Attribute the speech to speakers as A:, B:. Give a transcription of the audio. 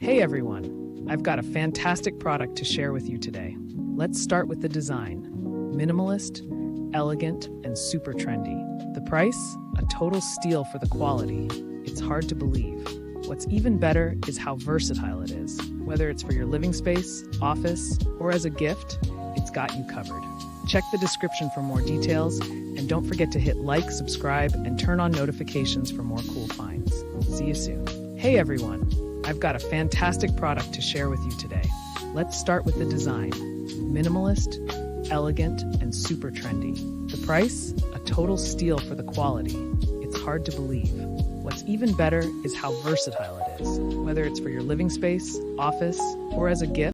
A: Hey everyone, I've got a fantastic product to share with you today. Let's start with the design. Minimalist, elegant, and super trendy. The price? A total steal for the quality. It's hard to believe. What's even better is how versatile it is. Whether it's for your living space, office, or as a gift, it's got you covered. Check the description for more details, and don't forget to hit like, subscribe, and turn on notifications for more cool finds. See you soon. Hey everyone, I've got a fantastic product to share with you today. Let's start with the design. Minimalist, elegant, and super trendy. The price? A total steal for the quality. It's hard to believe. What's even better is how versatile it is. Whether it's for your living space, office, or as a gift,